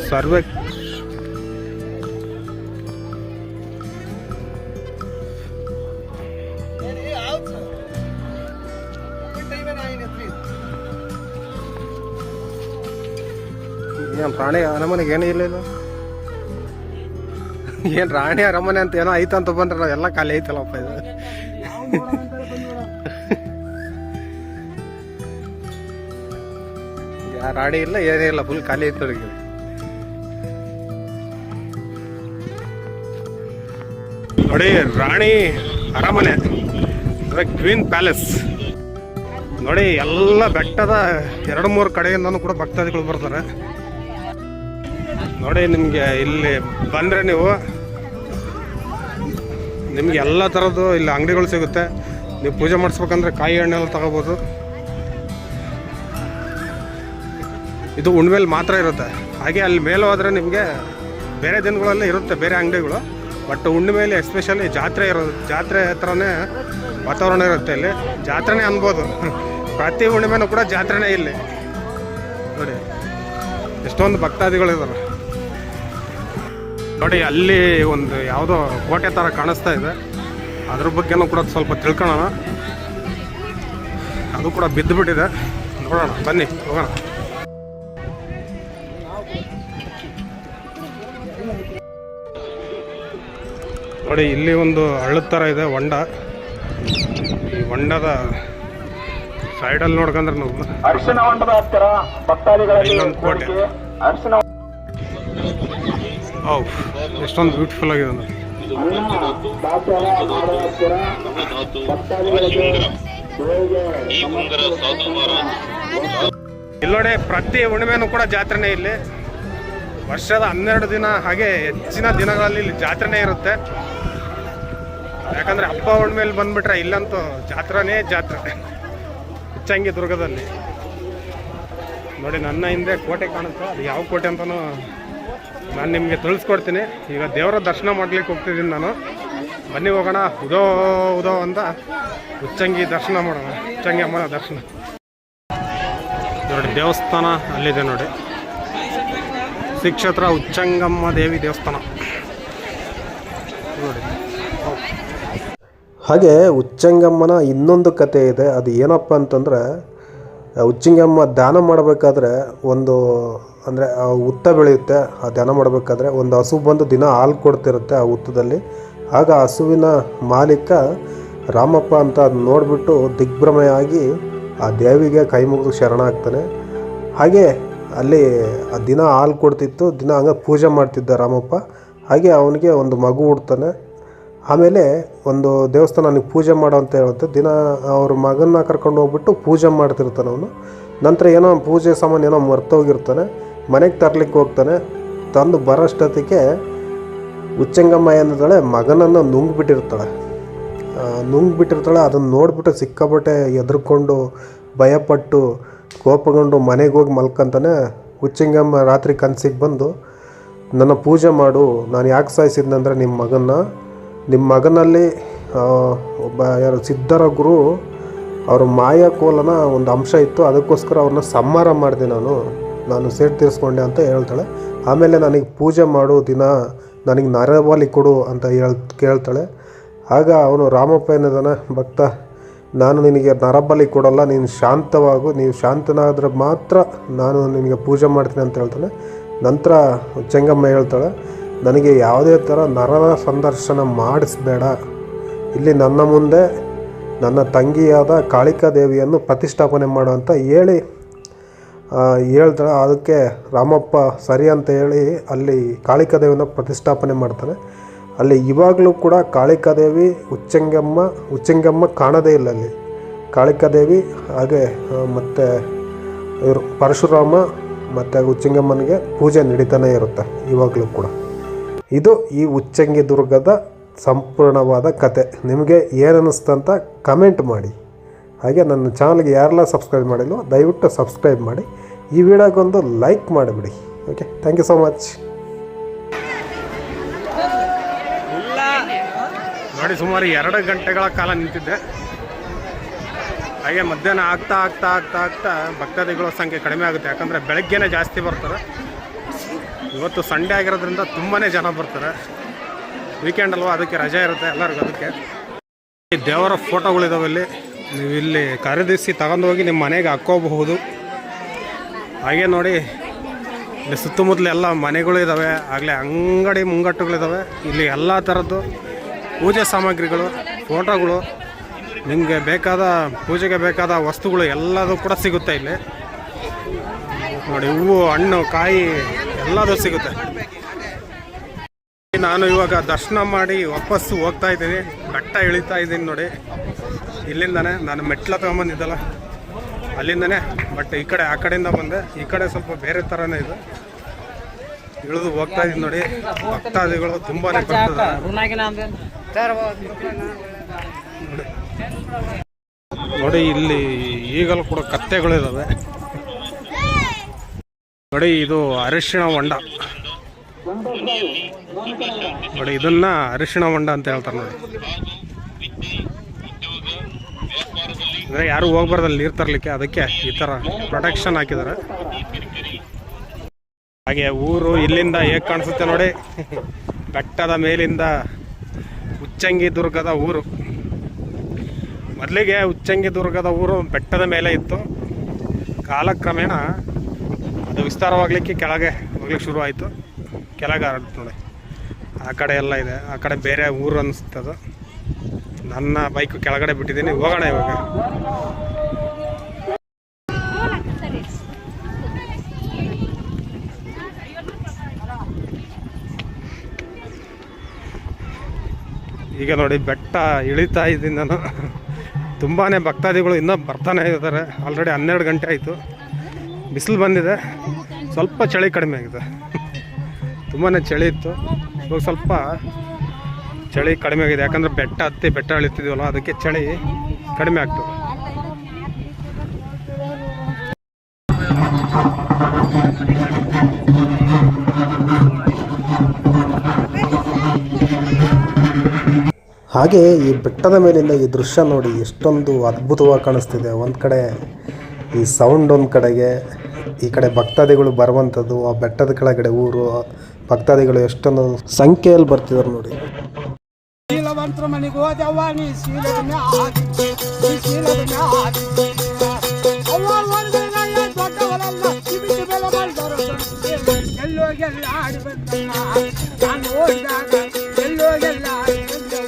ಸರ್ವೆ ಏನು ರಾಣಿ ಅರಮನೆಗೆ ಏನೂ ಇಲ್ಲ. ಏನು ರಾಣಿ ಅರಮನೆ ಅಂತ ಏನೋ ಐತಂತ ಬಂದ್ರೆ ಎಲ್ಲ ಖಾಲಿ ಐತಲ್ಲಪ್ಪ ಇದು. ರಾಣಿ ಇಲ್ಲ, ಏನೇ ಇಲ್ಲ, ಫುಲ್ ಖಾಲಿ ಐತೆ ಅವ್ರಿಗೆ. ನೋಡಿ, ರಾಣಿ ಅರಮನೆ ಅಂದರೆ ಕ್ವೀನ್ ಪ್ಯಾಲೇಸ್. ನೋಡಿ, ಎಲ್ಲ ಬೆಟ್ಟದ 2-3 ಕಡೆಯಿಂದನೂ ಕೂಡ ಭಕ್ತಾದಿಗಳು ಬರ್ತಾರೆ. ನೋಡಿ, ನಿಮಗೆ ಇಲ್ಲಿ ಬಂದರೆ ನಿಮ್ಗೆ ಎಲ್ಲ ಥರದ್ದು ಇಲ್ಲಿ ಅಂಗಡಿಗಳು ಸಿಗುತ್ತೆ. ನೀವು ಪೂಜೆ ಮಾಡಿಸ್ಬೇಕಂದ್ರೆ ಕಾಯಿ ಹಣ್ಣೆಲ್ಲ ತಗೋಬೋದು. ಇದು ಹುಣ್ಮೇಲೆ ಮಾತ್ರ ಇರುತ್ತೆ. ಹಾಗೆ ಅಲ್ಲಿ ಮೇಲೆ ಹೋದರೆ ನಿಮಗೆ ಬೇರೆ ದಿನಗಳಲ್ಲಿ ಇರುತ್ತೆ ಬೇರೆ ಅಂಗಡಿಗಳು. ಬಟ್ ಹುಣ್ಣಿಮೆಯಲ್ಲಿ ಎಸ್ಪೆಷಲಿ ಜಾತ್ರೆ ಇರೋದು, ಜಾತ್ರೆ ಹತ್ರನೇ ವಾತಾವರಣ ಇರುತ್ತೆ. ಇಲ್ಲಿ ಜಾತ್ರೆನೇ ಅನ್ಬೋದು. ಪ್ರತಿ ಹುಣ್ಣಿಮೆನೂ ಕೂಡ ಜಾತ್ರೆನೇ ಇಲ್ಲಿ. ನೋಡಿ, ಎಷ್ಟೊಂದು ಭಕ್ತಾದಿಗಳಿದ್ದಾರೆ. ನೋಡಿ, ಅಲ್ಲಿ ಒಂದು ಯಾವುದೋ ಕೋಟೆ ಥರ ಕಾಣಿಸ್ತಾ ಇದೆ. ಅದ್ರ ಬಗ್ಗೆನೂ ಕೂಡ ಸ್ವಲ್ಪ ತಿಳ್ಕೊಳ್ಳೋಣ. ಅದು ಕೂಡ ಬಿದ್ದು ಬಿಟ್ಟಿದೆ. ನೋಡೋಣ ಬನ್ನಿ ಹೋಗೋಣ. ನೋಡಿ ಇಲ್ಲಿ ಒಂದು ಹಳ್ಳದ ಥರ ಇದೆ ಹೊಂಡ. ಈ ಹೊಂಡದ ಸೈಡಲ್ಲಿ ನೋಡ್ಕೊಂಡ್ರೆ ನಾವು ಅರಿಶಿನ ಹೊಂಡದ ಹತ್ತಿರ ಭಕ್ತಾದಿಗಳಲ್ಲಿ ಇಲ್ಲೊಂದು ಕೋಟೆ. ಅರಿಶಿನ ಎಷ್ಟೊಂದು ಬ್ಯೂಟಿಫುಲ್ ಆಗಿದೆ ನೋಡಿ. ಇಲ್ಲಿ ನೋಡಿ ಪ್ರತಿ ಹುಣ್ಣಿಮೆನೂ ಕೂಡ ಜಾತ್ರೆನೇ ಇಲ್ಲಿ. ವರ್ಷದ 12 ದಿನ ಹಾಗೆ ಹೆಚ್ಚಿನ ದಿನಗಳಲ್ಲಿ ಇಲ್ಲಿ ಜಾತ್ರೆನೇ ಇರುತ್ತೆ. ಯಾಕಂದರೆ ಹಬ್ಬ ಹುಣ್ಣಿಮೆಯಲ್ಲಿ ಬಂದುಬಿಟ್ರೆ ಇಲ್ಲಂತೂ ಜಾತ್ರೆನೇ ಜಾತ್ರೆ. ಉಚ್ಚಂಗಿ ದುರ್ಗದಲ್ಲಿ ನೋಡಿ ನನ್ನ ಹಿಂದೆ ಕೋಟೆ ಕಾಣುತ್ತೆ. ಅದು ಯಾವ ಕೋಟೆ ಅಂತಲೂ ನಾನು ನಿಮಗೆ ತಿಳಿಸ್ಕೊಡ್ತೀನಿ. ಈಗ ದೇವರ ದರ್ಶನ ಮಾಡ್ಲಿಕ್ಕೆ ಹೋಗ್ತಿದ್ದೀನಿ ನಾನು. ಬನ್ನಿ ಹೋಗೋಣ. ಉದೋ ಅಂತ ಉಚ್ಚಂಗಿ ದರ್ಶನ ಮಾಡೋಣ. ಉಚ್ಚಂಗಿ ಅಮ್ಮನ ದರ್ಶನ ನೋಡಿ. ದೇವಸ್ಥಾನ ಅಲ್ಲಿದೆ ನೋಡಿ, ಶ್ರೀಕ್ಷೇತ್ರ ಉಚ್ಚಂಗಮ್ಮ ದೇವಿ ದೇವಸ್ಥಾನ ನೋಡಿ. ಹಾಗೆ ಉಚ್ಚಂಗಮ್ಮನ ಇನ್ನೊಂದು ಕತೆ ಇದೆ. ಅದು ಏನಪ್ಪ ಅಂತಂದರೆ, ಉಚ್ಚಂಗಮ್ಮ ಧ್ಯಾನ ಮಾಡಬೇಕಾದ್ರೆ ಒಂದು ಅಂದರೆ ಹುತ್ತ ಬೆಳೆಯುತ್ತೆ. ಆ ಧ್ಯಾನ ಮಾಡಬೇಕಾದ್ರೆ ಒಂದು ಹಸು ಬಂದು ದಿನ ಹಾಲು ಕೊಡ್ತಿರುತ್ತೆ ಆ ಹುತ್ತದಲ್ಲಿ. ಆಗ ಹಸುವಿನ ಮಾಲೀಕ ರಾಮಪ್ಪ ಅಂತ ನೋಡಿಬಿಟ್ಟು ದಿಗ್ಭ್ರಮೆಯಾಗಿ ಆ ದೇವಿಗೆ ಕೈ ಮುಗಿದು ಶರಣ ಆಗ್ತಾನೆ. ಹಾಗೆ ಅಲ್ಲಿ ಆ ದಿನ ಹಾಲು ಕೊಡ್ತಿತ್ತು, ದಿನ ಹಂಗೆ ಪೂಜೆ ಮಾಡ್ತಿದ್ದ ರಾಮಪ್ಪ. ಹಾಗೆ ಅವನಿಗೆ ಒಂದು ಮಗು ಹುಡ್ತಾನೆ. ಆಮೇಲೆ ಒಂದು ದೇವಸ್ಥಾನ ನನಗೆ ಪೂಜೆ ಮಾಡೋ ಅಂತ ಹೇಳುತ್ತೆ. ದಿನ ಅವ್ರ ಮಗನ್ನ ಕರ್ಕೊಂಡು ಹೋಗ್ಬಿಟ್ಟು ಪೂಜೆ ಮಾಡ್ತಿರ್ತಾನೆ ಅವನು. ನಂತರ ಏನೋ ಪೂಜೆ ಸಾಮಾನು ಏನೋ ಮರ್ತೋಗಿರ್ತಾನೆ. ಮನೆಗೆ ತರ್ಲಿಕ್ಕೆ ಹೋಗ್ತಾನೆ. ತಂದು ಬರೋಷ್ಟೊತ್ತಿಗೆ ಉಚ್ಚಂಗಮ್ಮ ಏನಿದ್ದಾಳೆ, ಮಗನನ್ನು ನುಂಗ್ಬಿಟ್ಟಿರ್ತಾಳೆ. ಅದನ್ನು ನೋಡಿಬಿಟ್ಟು ಸಿಕ್ಕಾಪಟ್ಟೆ ಎದ್ರುಕೊಂಡು ಭಯಪಟ್ಟು ಕೋಪಗೊಂಡು ಮನೆಗೆ ಹೋಗಿ ಮಲ್ಕೊಂತಾನೆ. ಉಚ್ಚಂಗಮ್ಮ ರಾತ್ರಿ ಕನಸಿಗೆ ಬಂದು, ನನ್ನ ಪೂಜೆ ಮಾಡು, ನಾನು ಯಾಕೆ ಸಾಯಿಸಿದ್ನಂದರೆ ನಿಮ್ಮ ಮಗನಲ್ಲಿ ಒಬ್ಬ ಯಾರು ಸಿದ್ಧರ ಗುರು ಅವ್ರ ಮಾಯಾಕೋಲನ ಒಂದು ಅಂಶ ಇತ್ತು, ಅದಕ್ಕೋಸ್ಕರ ಅವ್ರನ್ನ ಸಂಹಾರ ಮಾಡಿದೆ, ನಾನು ಸೇಡು ತೀರಿಸ್ಕೊಂಡೆ ಅಂತ ಹೇಳ್ತಾಳೆ. ಆಮೇಲೆ ನನಗೆ ಪೂಜೆ ಮಾಡು, ದಿನ ನನಗೆ ನರಬಲಿ ಕೊಡು ಅಂತ ಕೇಳ್ತಾಳೆ. ಆಗ ಅವನು ರಾಮಪ್ಪ ಏನಿದಾನೆ, ಭಕ್ತ, ನಾನು ನಿನಗೆ ನರಬಲಿ ಕೊಡಲ್ಲ, ನೀನು ಶಾಂತವಾಗು, ನೀವು ಶಾಂತನಾದರೆ ಮಾತ್ರ ನಾನು ನಿನಗೆ ಪೂಜೆ ಮಾಡ್ತೀನಿ ಅಂತ ಹೇಳ್ತಾನೆ. ನಂತರ ಉಚ್ಚಂಗಮ್ಮ ಹೇಳ್ತಾಳೆ, ನನಗೆ ಯಾವುದೇ ಥರ ನರರ ಸಂದರ್ಶನ ಮಾಡಿಸ್ಬೇಡ, ಇಲ್ಲಿ ನನ್ನ ಮುಂದೆ ನನ್ನ ತಂಗಿಯಾದ ಕಾಳಿಕಾದೇವಿಯನ್ನು ಪ್ರತಿಷ್ಠಾಪನೆ ಮಾಡು ಅಂತ ಹೇಳ್ತಾಳೆ. ಅದಕ್ಕೆ ರಾಮಪ್ಪ ಸರಿ ಅಂತ ಹೇಳಿ ಅಲ್ಲಿ ಕಾಳಿಕಾದೇವಿನ ಪ್ರತಿಷ್ಠಾಪನೆ ಮಾಡ್ತಾನೆ. ಅಲ್ಲಿ ಇವಾಗಲೂ ಕೂಡ ಕಾಳಿಕಾದೇವಿ ಉಚ್ಚಂಗಮ್ಮ ಕಾಣದೇ ಇಲ್ಲ ಅಲ್ಲಿ. ಕಾಳಿಕಾದೇವಿ ಹಾಗೆ ಮತ್ತು ಇವರು ಪರಶುರಾಮ ಮತ್ತು ಉಚ್ಚಂಗಮ್ಮನಿಗೆ ಪೂಜೆ ನಡೀತಾನೆ ಇರುತ್ತೆ ಇವಾಗಲೂ ಕೂಡ. ಇದು ಈ ಉಚ್ಚಂಗಿ ದುರ್ಗದ ಸಂಪೂರ್ಣವಾದ ಕತೆ. ನಿಮಗೆ ಏನನ್ನಿಸ್ತು ಅಂತ ಕಮೆಂಟ್ ಮಾಡಿ. ಹಾಗೆ ನನ್ನ ಚಾನಲ್ಗೆ ಯಾರೆಲ್ಲ ಸಬ್ಸ್ಕ್ರೈಬ್ ಮಾಡಿಲ್ವೋ ದಯವಿಟ್ಟು ಸಬ್ಸ್ಕ್ರೈಬ್ ಮಾಡಿ. ಈ ವಿಡಿಯೋಗೊಂದು ಲೈಕ್ ಮಾಡಿಬಿಡಿ. Okay, thank you so much. ನೋಡಿ ಸುಮಾರು 2 ಗಂಟೆಗಳ ಕಾಲ ನಿಂತಿದ್ದೆ. ಹಾಗೆ ಮಧ್ಯಾಹ್ನ ಆಗ್ತಾ ಭಕ್ತಾದಿಗಳ ಸಂಖ್ಯೆ ಕಡಿಮೆ ಆಗುತ್ತೆ. ಯಾಕಂದರೆ ಬೆಳಗ್ಗೆನೇ ಜಾಸ್ತಿ ಬರ್ತಾರೆ. ಇವತ್ತು ಸಂಡೇ ಆಗಿರೋದ್ರಿಂದ ತುಂಬಾ ಜನ ಬರ್ತಾರೆ. ವೀಕೆಂಡ್ ಅಲ್ವಾ, ಅದಕ್ಕೆ ರಜೆ ಇರುತ್ತೆ ಎಲ್ಲರಿಗೂ. ಅದಕ್ಕೆ ದೇವರ ಫೋಟೋಗಳಿದಾವೆ ಇಲ್ಲಿ. ನೀವು ಇಲ್ಲಿ ಖರೀದಿಸಿ ತಗೊಂಡೋಗಿ ನಿಮ್ಮ ಮನೆಗೆ ಹಾಕ್ಕೋಬಹುದು. ಹಾಗೆ ನೋಡಿ ಇಲ್ಲಿ ಸುತ್ತಮುತ್ತಲು ಎಲ್ಲ ಮನೆಗಳು ಇದ್ದಾವೆ, ಆಗಲೇ ಅಂಗಡಿ ಮುಂಗಟ್ಟುಗಳಿದ್ದಾವೆ. ಇಲ್ಲಿ ಎಲ್ಲ ಥರದ್ದು ಪೂಜೆ ಸಾಮಗ್ರಿಗಳು, ಫೋಟೋಗಳು, ನಿಮಗೆ ಬೇಕಾದ ಪೂಜೆಗೆ ಬೇಕಾದ ವಸ್ತುಗಳು ಎಲ್ಲದೂ ಕೂಡ ಸಿಗುತ್ತೆ ಇಲ್ಲಿ. ನೋಡಿ ಹೂವು, ಹಣ್ಣು, ಕಾಯಿ ಎಲ್ಲದೂ ಸಿಗುತ್ತೆ. ನಾನು ಇವಾಗ ದರ್ಶನ ಮಾಡಿ ವಾಪಸ್ಸು ಹೋಗ್ತಾ ಇದ್ದೀನಿ. ಬೆಟ್ಟ ಇಳಿತಾ ಇದ್ದೀನಿ ನೋಡಿ. ಇಲ್ಲಿಂದನೇ ನಾನು ಮೆಟ್ಲ ತಗೊಂಬಂದಿದ್ದಲ್ಲ ಅಲ್ಲಿಂದನೇ. ಬಟ್ ಈ ಕಡೆ ಆ ಕಡೆಯಿಂದ ಬಂದೆ. ಈ ಕಡೆ ಸ್ವಲ್ಪ ಬೇರೆ ಥರನೇ ಇದೆ. ಇಳಿದು ಹೋಗ್ತಾ ಇದ್ದೀನಿ ನೋಡಿ. ಭಕ್ತಾದಿಗಳು ತುಂಬಾ ಬರ್ತಾರೆ ನೋಡಿ. ಇಲ್ಲಿ ಈಗಲೂ ಕೂಡ ಕತ್ತೆಗಳಿದ್ದಾವೆ ನೋಡಿ. ಇದು ಅರಿಶಿಣ ಹೊಂಡ ನೋಡಿ. ಇದನ್ನ ಅರಿಶಿಣ ಹೊಂಡ ಅಂತ ಹೇಳ್ತಾರೆ ನೋಡಿ. ಅಂದರೆ ಯಾರು ಹೋಗ್ಬಾರ್ದಲ್ಲಿ ನೀರು ತರಲಿಕ್ಕೆ, ಅದಕ್ಕೆ ಈ ಥರ ಪ್ರೊಟೆಕ್ಷನ್ ಹಾಕಿದ್ದಾರೆ. ಹಾಗೆ ಊರು ಇಲ್ಲಿಂದ ಹೇಗೆ ಕಾಣಿಸುತ್ತೆ ನೋಡಿ. ಬೆಟ್ಟದ ಮೇಲಿಂದ ಉಚ್ಚಂಗಿ ದುರ್ಗದ ಊರು ಮೊದಲಿಗೆ ಉಚ್ಚಂಗಿದುರ್ಗದ ಊರು ಬೆಟ್ಟದ ಮೇಲೆ ಇತ್ತು. ಕಾಲಕ್ರಮೇಣ ಅದು ವಿಸ್ತಾರವಾಗಲಿಕ್ಕೆ ಕೆಳಗೆ ಹೋಗ್ಲಿಕ್ಕೆ ಶುರು ಆಯಿತು. ಕೆಳಗೆ ಹರಡ್ತು ನೋಡಿ, ಆ ಕಡೆ ಎಲ್ಲ ಇದೆ. ಆ ಕಡೆ ಬೇರೆ ಊರು ಅನ್ನಿಸ್ತದು. ನನ್ನ ಬೈಕ್ ಕೆಳಗಡೆ ಬಿಟ್ಟಿದ್ದೀನಿ. ಹೋಗೋಣ ಇವಾಗ. ಈಗ ನೋಡಿ ಬೆಟ್ಟ ಇಳಿತಾ ಇದ್ದೀನಿ ನಾನು. ತುಂಬಾ ಭಕ್ತಾದಿಗಳು ಇನ್ನೂ ಬರ್ತಾನೆ ಇದ್ದಾರೆ. ಆಲ್ರೆಡಿ 12 ಗಂಟೆ ಆಯಿತು. ಬಿಸಿಲು ಬಂದಿದೆ, ಸ್ವಲ್ಪ ಚಳಿ ಕಡಿಮೆ ಆಗಿದೆ. ತುಂಬಾ ಚಳಿ ಇತ್ತು, ಇವಾಗ ಸ್ವಲ್ಪ ಚಳಿ ಕಡಿಮೆ ಆಗಿದೆ. ಯಾಕಂದರೆ ಬೆಟ್ಟ ಹತ್ತಿ ಬೆಟ್ಟ ಇಳಿತಿದ್ದೀವಲ್ಲ, ಅದಕ್ಕೆ ಚಳಿ ಕಡಿಮೆ ಆಗ್ತದೆ. ಹಾಗೆ ಈ ಬೆಟ್ಟದ ಮೇಲಿಂದ ಈ ದೃಶ್ಯ ನೋಡಿ ಎಷ್ಟೊಂದು ಅದ್ಭುತವಾಗಿ ಕಾಣಿಸ್ತಿದೆ. ಒಂದು ಕಡೆ ಈ ಸೌಂಡ್, ಒಂದು ಕಡೆಗೆ ಈ ಕಡೆ ಭಕ್ತಾದಿಗಳು ಬರುವಂಥದ್ದು, ಆ ಬೆಟ್ಟದ ಕೆಳಗಡೆ ಊರು, ಭಕ್ತಾದಿಗಳು ಎಷ್ಟೊಂದು ಸಂಖ್ಯೆಯಲ್ಲಿ ಬರ್ತಿದ್ದಾರೆ ನೋಡಿ. ಶೀಲವಂತರ ಮನೆಗೆ ಹೋದವ್ವ ನೀ ಶೀಲದ ಮ್ಯಾದಿ, ನೀ ಶೀಲದ ಮ್ಯಾದಿ. ಅವ್ವ ಒಂದಿನ ದೊಡ್ಡವರಲ್ಲ, ಕಿವಿಗೆ ಬೆಲೆ ಮಾಡಿದವರು ಎಲ್ಲೋಗೆಲ್ಲ ಆಡಿ ಬಂದಮ್ಮ. ನಾನು ಓಡಿದಾಗ ಎಲ್ಲೋಗೆಲ್ಲ ಆಡಿ ಬಂದವ.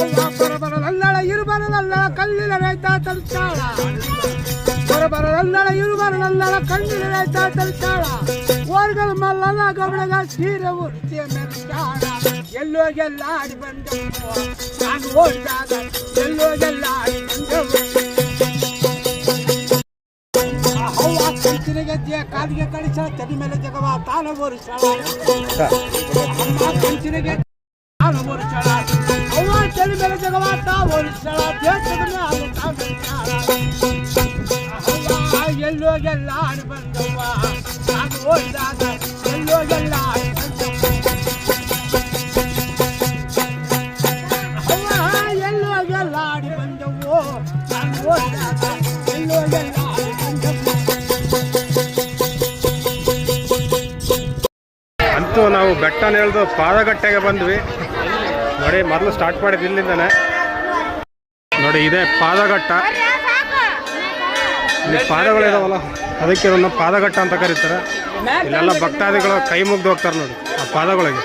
ಅವ್ವ ಬರಬರಲ್ಲಳ ಇರುಬರಲ್ಲ ಕಲ್ಲಿನ ರೈತ ತಲುಚಾಳ. ಬರಬರಲ್ಲಳ ಇರುಬರಲ್ಲ ಕಣ್ಣಿನ ರೈತ ತಲುಚಾಳ. ಓರ್ಗಲ್ ಮಲ್ಲನ ಗಮನಗ ಸೀರೆ ಉರ್ತಿಯ ಮೆರೆದಾಳ. ಎಲ್ಲೋಗೆಲ್ಲ ಆಡಿ ಬಂದವು, ನಾನು ಓಡಿದಾಗ ಎಲ್ಲೋಗೆಲ್ಲ ಆಡಿ ಬಂದವು. ಅವ್ವ ಕಂಚಿನ ಗೆಜ್ಜೆ ಕಾಲಿಗೆ ಕಳಿಸಳ, ತಡಿ ಮೇಲೆ ಜಗವ ತಾನು ಬೋರಿಸಳ. ಅಮ್ಮ ಕಂಚಿನ ಗೆಜ್ಜೆ ತಾನು ಬೋರಿಸಳ, ಅವ್ವ ತಡಿ ಮೇಲೆ ಜಗವ ತಾ ಬೋರಿಸಳ. ದೇಶದ ಮೇಲೆ ತಾನು ಎಲ್ಲೋಗೆಲ್ಲ ಆಡಿ ಬಂದವ್ವ, ನಾನು ಓಡಿದಾಗ ಎಲ್ಲೋಗೆಲ್ಲ ಆಡಿ ಬಂದವ್ವ. ಎಲ್ಲೋಗೆಲ್ಲ ಆಡಿ ಬಂದವು, ನಾನು ಓಡಿದಾಗ ಎಲ್ಲೋಗೆಲ್ಲ ಆಡಿ ಬಂದವು. ಅಂತೂ ನಾವು ಬೆಟ್ಟನ ಇಳಿದು ಪಾದಗಟ್ಟೆಗೆ ಬಂದ್ವಿ ನೋಡಿ. ಮೊದಲು ಸ್ಟಾರ್ಟ್ ಮಾಡಿದ್ದು ಇಲ್ಲಿಂದಾನೆ ನೋಡಿ. ಇದೇ ಪಾದಗಟ್ಟ. ಇಲ್ಲಿ ಪಾದಗಳಿದಾವಲ್ಲ, ಅದಕ್ಕೆ ಇದನ್ನು ಪಾದಗಟ್ಟ ಅಂತ ಕರೀತಾರೆ. ಇಲ್ಲೆಲ್ಲ ಭಕ್ತಾದಿಗಳು ಕೈ ಮುಗ್ದು ಹೋಗ್ತಾರೆ ನೋಡಿ ಆ ಪಾದಗಳಿಗೆ.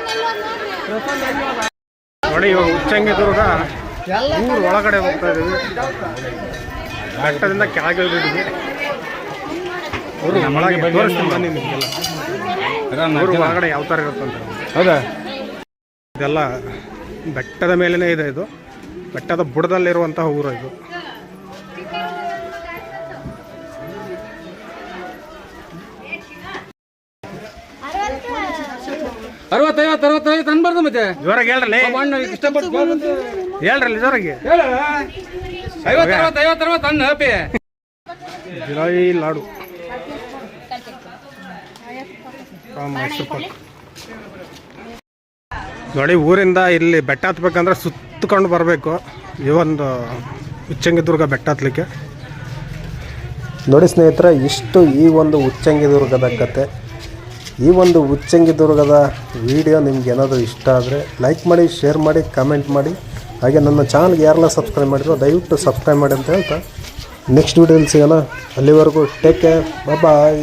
ನೋಡಿ ಇವಾಗ ಉಚ್ಚಂಗಿದುರ್ಗ ಊರು ಒಳಗಡೆ ಹೋಗ್ತಾ ಇದೀವಿ. ಬೆಟ್ಟದಿಂದ ಕೆಳಗೆ ಇಳಿದಿದ್ದೀವಿ. ಊರು ಒಳಗೆ ತೋರಿಸ್ತೀನಿ ಬನ್ನಿ ನಿಮಗೆಲ್ಲ. ಊರು ಒಳಗಡೆ ಯಾವ ಥರ ಇರುತ್ತಂತ. ಹೌದಾ? ಇದೆಲ್ಲ ಬೆಟ್ಟದ ಮೇಲೇ ಇದೆ. ಇದು ಬೆಟ್ಟದ ಬುಡದಲ್ಲಿರುವಂತಹ ಊರು ಇದು. ಅರವತ್ತೈವತ್ತು ಅನ್ಬಾರ್ದು ಮತ್ತೆ. ಜೋರಾಗಿ ಹೇಳ್ರಲ್ಲ, ಹೇಳ್ರಲ್ಲ ಜೋರಾಗಿ. ಜಿಲಾಯಿ ಲಾಡು ನೋಡಿ. ಊರಿಂದ ಇಲ್ಲಿ ಬೆಟ್ಟ ಹತ್ಬೇಕಂದ್ರೆ ಸುತ್ತಕೊಂಡು ಬರಬೇಕು. ಈ ಒಂದು ಉಚ್ಚಂಗಿದುರ್ಗ ಬೆಟ್ಟ ಹತ್ತಲಿಕ್ಕೆ ನೋಡಿ ಸ್ನೇಹಿತರೆ, ಇಷ್ಟು ಈ ಒಂದು ಉಚ್ಚಂಗಿದುರ್ಗದ ಕತೆ. ಈ ಒಂದು ಉಚ್ಚಂಗಿದುರ್ಗದ ವಿಡಿಯೋ ನಿಮ್ಗೆ ಏನಾದರೂ ಇಷ್ಟ ಆದರೆ ಲೈಕ್ ಮಾಡಿ, ಶೇರ್ ಮಾಡಿ, ಕಮೆಂಟ್ ಮಾಡಿ. ಹಾಗೆ ನನ್ನ ಚಾನಲ್ಗೆ ಯಾರೆಲ್ಲ ಸಬ್ಸ್ಕ್ರೈಬ್ ಮಾಡಿರೋ ದಯವಿಟ್ಟು ಸಬ್ಸ್ಕ್ರೈಬ್ ಮಾಡಿ ಅಂತ ಹೇಳ್ತಾ ನೆಕ್ಸ್ಟ್ ವಿಡಿಯೋಲಿ ಸಿಗೋಣ. ಅಲ್ಲಿವರೆಗೂ ಟೇಕ್ ಕೇರ್, ಬಾಯ್.